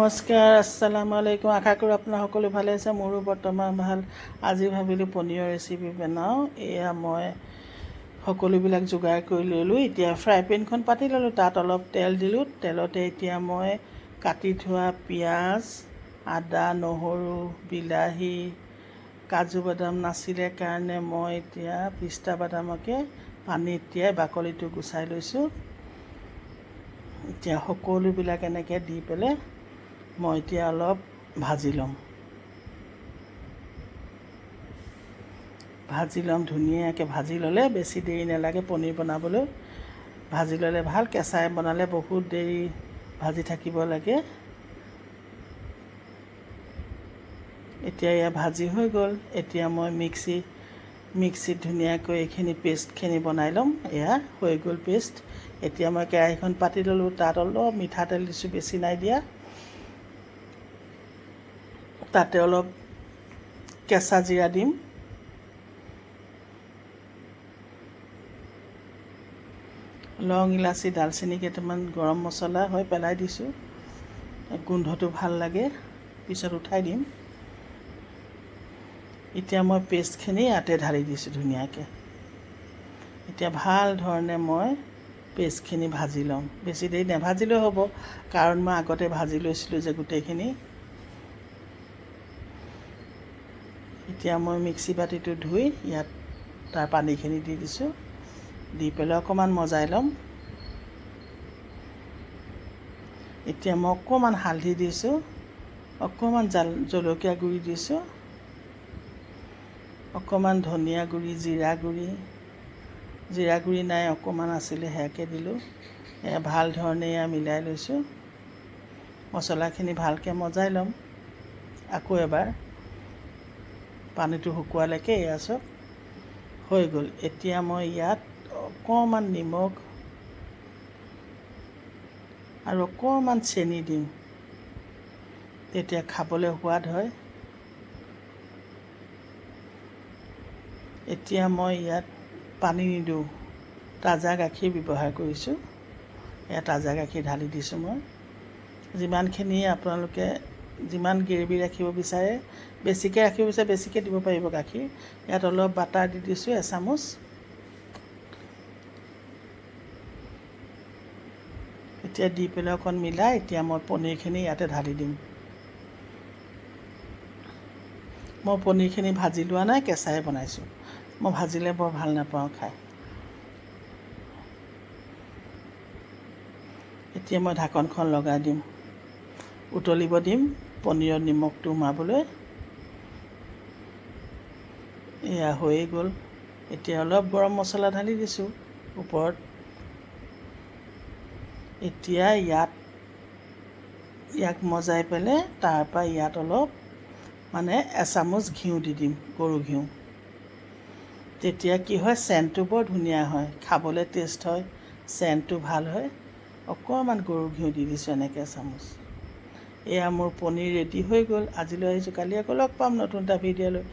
নমস্কাৰ, আসসালামু আলাইকুম। আশা কৰোঁ আপোনাৰ সকলো ভালে আছে। মোৰো বৰ্তমান ভাল। আজি ভাবিলোঁ পনীৰৰ ৰেচিপি বনাওঁ। এয়া মই সকলোবিলাক যোগাৰ কৰি ল'লোঁ। এতিয়া ফ্ৰাই পেনখন পাতি ল'লোঁ, তাত অলপ তেল দিলোঁ। তেলতে এতিয়া মই কাটি থোৱা পিঁয়াজ, আদা, নহৰু, বিলাহী, কাজু বাদাম নাছিলে কাৰণে মই এতিয়া পিস্তা বাদামকে পানীত তিয়াই বাকলিটো গুচাই লৈছোঁ। এতিয়া সকলোবিলাক এনেকৈ দি পেলাই মই এতিয়া অলপ ভাজি ল'ম ধুনীয়াকৈ ভাজি ল'লে বেছি দেৰি নালাগে পনীৰ বনাবলৈ। ভাজি ল'লে ভাল, কেঁচাই বনালে বহুত দেৰি ভাজি থাকিব লাগে। এতিয়া এয়া ভাজি হৈ গ'ল। এতিয়া মই মিক্সিত ধুনীয়াকৈ এইখিনি পেষ্টখিনি বনাই ল'ম। এয়া হৈ গ'ল পেষ্ট। এতিয়া মই কেৰাহীখন পাতি ল'লোঁ, তাত অলপ মিঠাতেল দিছোঁ, বেছি নাই দিয়া। তাতে অলপ কেঁচা জিৰা দিম, লং, ইলাচি, ডালচেনি কেইটামান, গৰম মছলা হয় পেলাই দিছোঁ, গোন্ধটো ভাল লাগে, পিছত উঠাই দিম। এতিয়া মই পেষ্টখিনি ইয়াতে ঢালি দিছোঁ ধুনীয়াকৈ। এতিয়া ভাল ধৰণে মই পেষ্টখিনি ভাজি ল'ম। বেছি দেৰি নাভাজিলেও হ'ব, কাৰণ মই আগতে ভাজি লৈছিলোঁ যে গোটেইখিনি। এতিয়া মই মিক্সি বাতিটো ধুই ইয়াত তাৰ পানীখিনি দি দিছোঁ, দি পেলাই অকণমান মজাই ল'ম। এতিয়া মই অকণমান হালধি দিছোঁ, অকণমান জলকীয়া গুড়ি দিছোঁ, অকণমান ধনিয়া গুড়ি, জিৰা গুড়ি নাই, অকণমান আছিলে সেয়াকে দিলোঁ। ভাল ধৰণে এয়া মিলাই লৈছোঁ। মছলাখিনি ভালকৈ মজাই ল'ম। আকৌ এবাৰ পানীটো শুকোৱালৈকে এয়া চব হৈ গ'ল। এতিয়া মই ইয়াত অকণমান নিমখ আৰু অকণমান চেনি দিম, তেতিয়া খাবলৈ সোৱাদ হয়। এতিয়া মই ইয়াত পানী নিদিওঁ, তাজা গাখীৰ ব্যৱহাৰ কৰিছোঁ। এয়া তাজা গাখীৰ ঢালি দিছোঁ মই। যিমানখিনি আপোনালোকে যিমান গ্ৰেভি ৰাখিব বিচাৰে, বেছিকৈ ৰাখিব বিচাৰে বেছিকৈ দিব পাৰিব গাখীৰ। ইয়াত অলপ বাটাৰ দি দিছোঁ এচামুচ। এতিয়া দি পেলাই অকণ মিলাই এতিয়া মই পনীৰখিনি ইয়াতে ঢালি দিম। মই পনীৰখিনি ভাজি লোৱা নাই, কেঁচাই বনাইছোঁ। মই ভাজিলে বৰ ভাল নাপাওঁ খাই। এতিয়া মই ঢাকনখন লগাই দিম, উতলিব দিম পনীৰত নিমখটো সোমাবলৈ। এয়া হৈয়ে গ'ল। এতিয়া অলপ গৰম মছলা ঢালি দিছোঁ ওপৰত। এতিয়া ইয়াক মজাই পেলাই তাৰপৰা ইয়াত অলপ এচামুচ ঘিউ দি দিম, গৰু ঘিউ। তেতিয়া কি হয়, চেণ্টটো বৰ ধুনীয়া হয়, খাবলৈ টেষ্ট হয়, চেণ্টটো ভাল হয়। অকণমান গৰু ঘিউ দি দিছোঁ এনেকৈ এচামুচ। এয়া মোৰ পনীৰ ৰেডি হৈ গ'ল। আজিলৈ আহিছোঁ, কালি আকৌ লগ পাম নতুন এটা ভিডিঅ' লৈ।